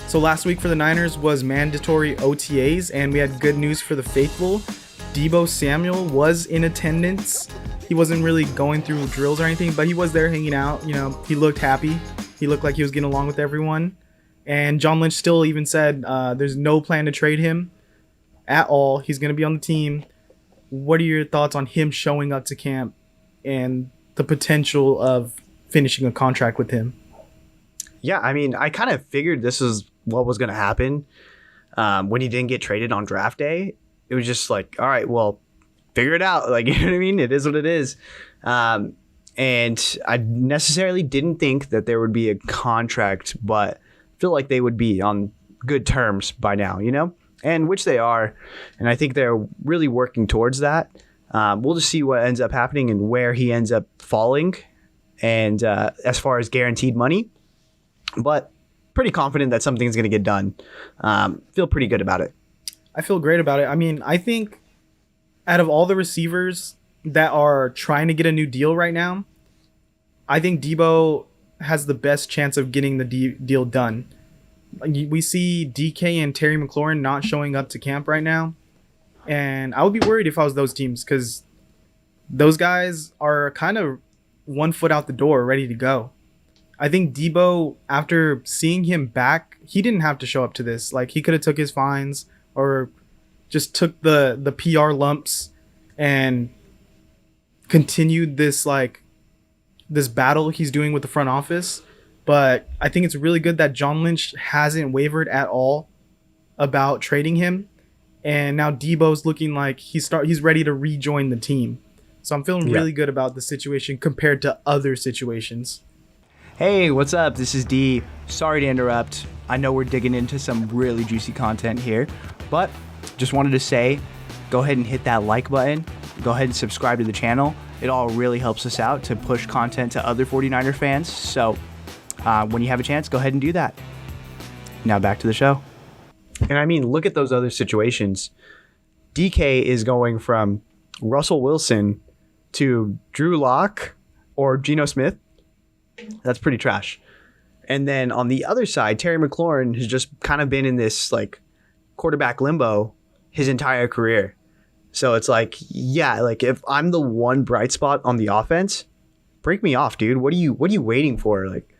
So last week for the Niners was mandatory OTAs, and we had good news for the faithful. Deebo Samuel was in attendance. He wasn't really going through drills or anything, but he was there hanging out. You know, he looked happy. He looked like he was getting along with everyone. And John Lynch still even said there's no plan to trade him at all. He's going to be on the team. What are your thoughts on him showing up to camp and the potential of finishing a contract with him? Yeah, I mean, I kind of figured this was what was going to happen when he didn't get traded on draft day. It was just like, all right, well, figure it out. Like, you know what I mean? It is what it is. And I necessarily didn't think that there would be a contract, but I feel like they would be on good terms by now, you know? And which they are. And I think they're really working towards that. We'll just see what ends up happening and where he ends up falling. And as far as guaranteed money, but pretty confident that something's going to get done. Feel pretty good about it. I feel great about it. I mean, I think out of all the receivers that are trying to get a new deal right now, I think Deebo has the best chance of getting the deal done. We see DK and Terry McLaurin not showing up to camp right now. And I would be worried if I was those teams, because those guys are kind of 1 foot out the door, ready to go. I think Deebo, after seeing him back, he didn't have to show up to this. Like, he could have took his fines or just took the PR lumps and continued this battle he's doing with the front office. But I think it's really good that John Lynch hasn't wavered at all about trading him. And now Deebo's looking like he's ready to rejoin the team. So I'm feeling really good about the situation compared to other situations. Hey, what's up? This is D. Sorry to interrupt. I know we're digging into some really juicy content here, but just wanted to say, go ahead and hit that like button. Go ahead and subscribe to the channel. It all really helps us out to push content to other 49er fans. So when you have a chance, go ahead and do that. Now back to the show. And I mean, look at those other situations. DK is going from Russell Wilson to Drew Lock or Geno Smith. That's pretty trash. And then on the other side, Terry McLaurin has just kind of been in this like quarterback limbo his entire career. So it's like, yeah, like if I'm the one bright spot on the offense, break me off, dude. What are you waiting for? Like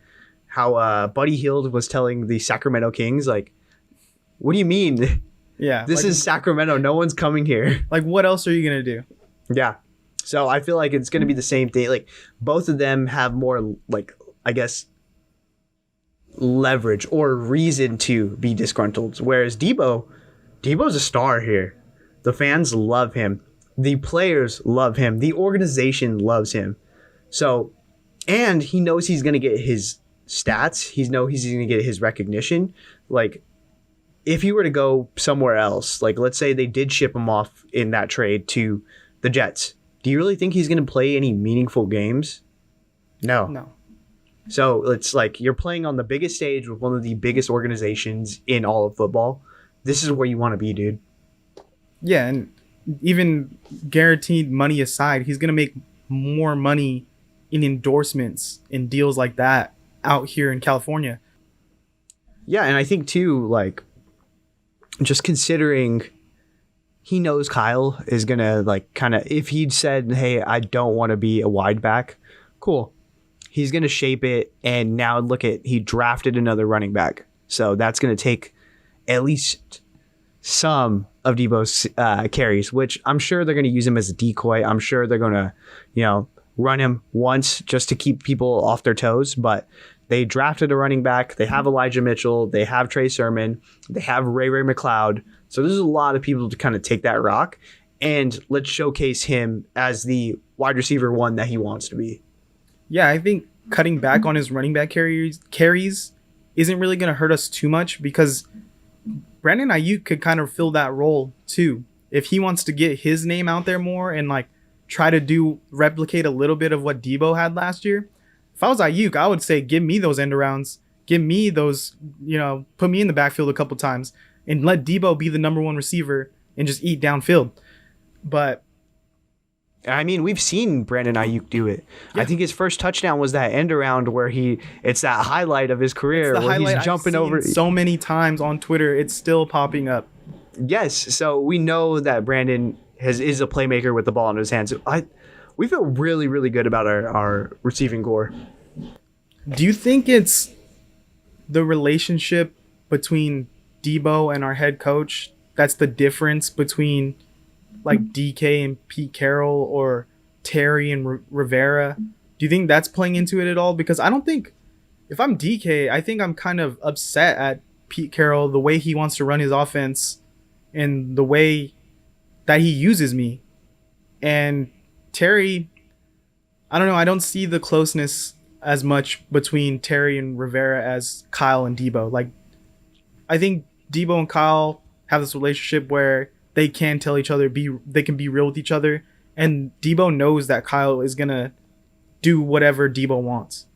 how Buddy Hield was telling the Sacramento Kings, like, what do you mean? Yeah. This is Sacramento. No one's coming here. Like, what else are you going to do? Yeah. So I feel like it's going to be the same thing. Like both of them have more, like, I guess, leverage or reason to be disgruntled. Whereas Deebo's a star here. The fans love him. The players love him. The organization loves him. So, and he knows he's going to get his stats. He knows he's going to get his recognition. Like, if he were to go somewhere else, like let's say they did ship him off in that trade to the Jets, do you really think he's going to play any meaningful games? No. So it's like you're playing on the biggest stage with one of the biggest organizations in all of football. This is where you want to be, dude. Yeah, and even guaranteed money aside, he's going to make more money in endorsements and deals like that out here in California. Yeah, and I think too, like, just considering he knows Kyle is going to, like, kind of, if he'd said, hey, I don't want to be a wide back, cool. He's going to shape it, and now look at, he drafted another running back. So that's going to take at least some of Deebo's carries, which I'm sure they're going to use him as a decoy. I'm sure they're going to, run him once just to keep people off their toes, but they drafted a running back. They have Elijah Mitchell. They have Trey Sermon. They have Ray McLeod. So there's a lot of people to kind of take that rock, and let's showcase him as the wide receiver one that he wants to be. Yeah, I think cutting back on his running back carries isn't really going to hurt us too much, because Brandon Ayuk could kind of fill that role too. If he wants to get his name out there more and like try to replicate a little bit of what Deebo had last year. If I was Ayuk, I would say, give me those end arounds, give me those, put me in the backfield a couple times and let Deebo be the number one receiver and just eat downfield. But I mean, we've seen Brandon Ayuk do it. Yeah. I think his first touchdown was that end around where it's that highlight of his career The where highlight he's jumping I've seen over. so many times on Twitter. It's still popping up. Yes, so we know that Brandon is a playmaker with the ball in his hands. We feel really, really good about our receiving core. Do you think it's the relationship between Deebo and our head coach that's the difference between like DK and Pete Carroll or Terry and Rivera? Do you think that's playing into it at all? Because I don't think, if I'm DK, I think I'm kind of upset at Pete Carroll, the way he wants to run his offense and the way that he uses me. And Terry, I don't know, I don't see the closeness as much between Terry and Rivera as Kyle and Deebo. Like, I think Deebo and Kyle have this relationship where they can tell each other, they can be real with each other, and Deebo knows that Kyle is gonna do whatever Deebo wants.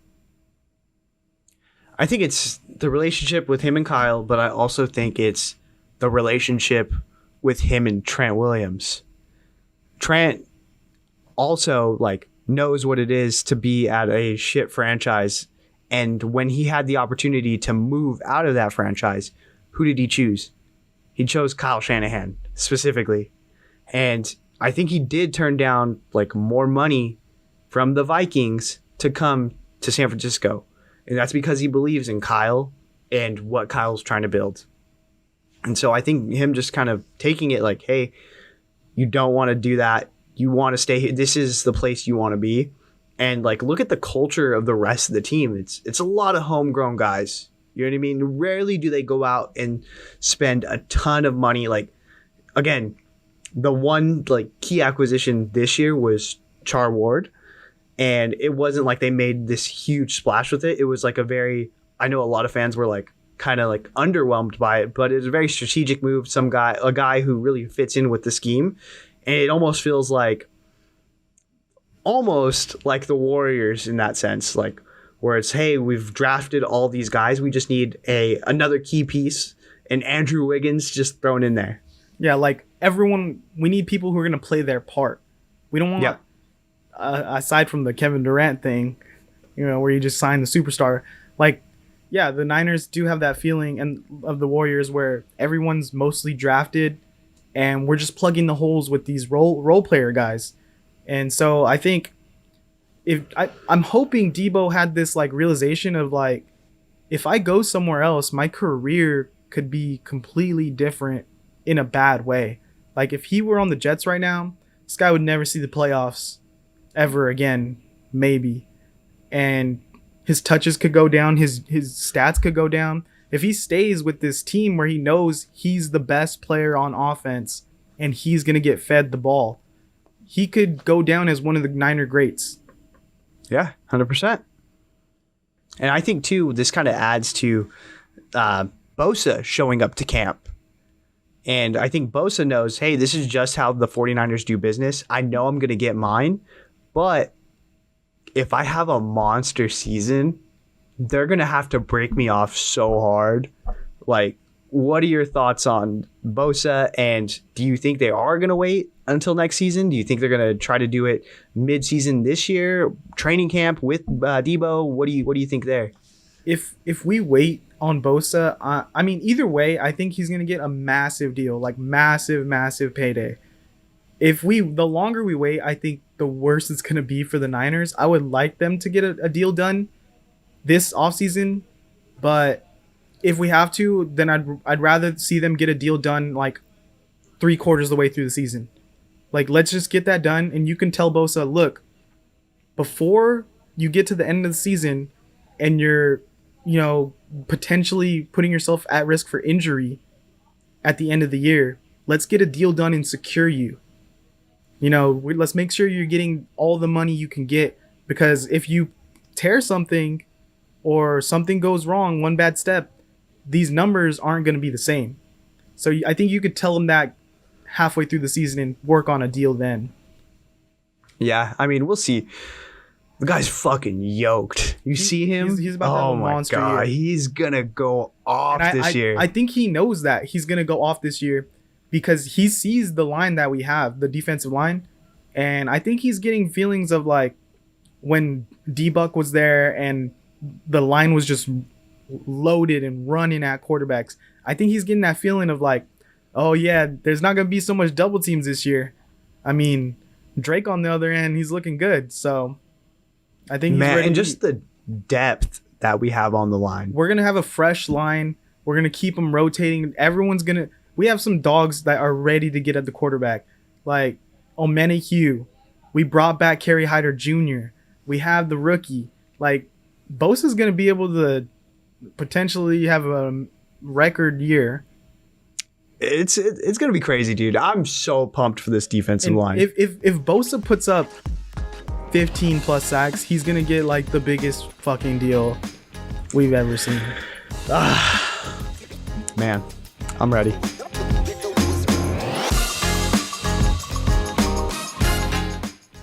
I think it's the relationship with him and Kyle, but I also think it's the relationship with him and Trent Williams. Trent also knows what it is to be at a shit franchise, and when he had the opportunity to move out of that franchise, who did he choose? He chose Kyle Shanahan specifically. And I think he did turn down more money from the Vikings to come to San Francisco. And that's because he believes in Kyle and what Kyle's trying to build. And so I think him just kind of taking it hey, you don't want to do that. You want to stay here. This is the place you want to be. And look at the culture of the rest of the team. It's a lot of homegrown guys. You know what I mean? Rarely do they go out and spend a ton of money. Again, the one key acquisition this year was Char Ward. And it wasn't they made this huge splash with it. It was I know a lot of fans were kind of underwhelmed by it, but it was a very strategic move. A guy who really fits in with the scheme. And it almost feels almost like the Warriors in that sense, where it's, hey, we've drafted all these guys. We just need another key piece, and Andrew Wiggins just thrown in there. Yeah, everyone, we need people who are going to play their part. We don't want, aside from the Kevin Durant thing, where you just sign the superstar. Yeah, the Niners do have that feeling and of the Warriors where everyone's mostly drafted, and we're just plugging the holes with these role player guys. And so I think I'm hoping Deebo had this realization of if I go somewhere else, my career could be completely different in a bad way. If he were on the Jets right now, this guy would never see the playoffs ever again, maybe. And his touches could go down, his stats could go down. If he stays with this team where he knows he's the best player on offense and he's going to get fed the ball, he could go down as one of the Niner greats. Yeah, 100%. And I think, too, this kind of adds to Bosa showing up to camp. And I think Bosa knows, hey, this is just how the 49ers do business. I know I'm going to get mine, but if I have a monster season, they're going to have to break me off so hard. What are your thoughts on Bosa? And do you think they are going to wait until next season? Do you think they're going to try to do it mid-season this year, training camp with Deebo? What do you think there? If we wait on Bosa, I mean, either way, I think he's going to get a massive deal, massive payday. The longer we wait, I think the worse it's going to be for the Niners. I would like them to get a deal done this offseason, but if we have to, then I'd rather see them get a deal done 3/4 of the way through the season. Let's just get that done, and you can tell Bosa, look, before you get to the end of the season and you're, potentially putting yourself at risk for injury at the end of the year, let's get a deal done and secure you. Let's make sure you're getting all the money you can get, because if you tear something or something goes wrong, one bad step, these numbers aren't going to be the same. So I think you could tell them that halfway through the season and work on a deal then. Yeah, I mean, we'll see. The guy's fucking yoked. You see him? He's about to have a monster year. Oh my God, he's going to go off this year. I think he knows that he's going to go off this year because he sees the line that we have, the defensive line. And I think he's getting feelings of like when D-Buck was there and the line was just loaded and running at quarterbacks. I think he's getting that feeling of like, oh yeah, there's not gonna be so much double teams this year. I mean, Drake on the other end, he's looking good. So I think he's Man, ready. and just the depth that we have on the line. We're gonna have a fresh line. We're gonna keep them rotating. We have some dogs that are ready to get at the quarterback, like Omenihu. We brought back Kerry Hyder Jr. We have the rookie. Like Bosa's gonna be able to potentially have a record year. It's gonna be crazy, dude. I'm so pumped for this defensive line. If Bosa puts up 15 plus sacks, he's gonna get like the biggest fucking deal we've ever seen. Man, I'm ready.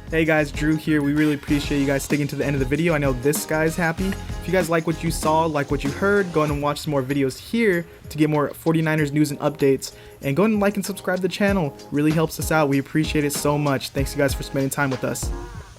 Hey guys, Drew here. We really appreciate you guys sticking to the end of the video. I know this guy's happy. If you guys like what you saw, like what you heard, go ahead and watch some more videos here to get more 49ers news and updates. And go ahead and like and subscribe to the channel. Really helps us out. We appreciate it so much. Thanks you guys for spending time with us.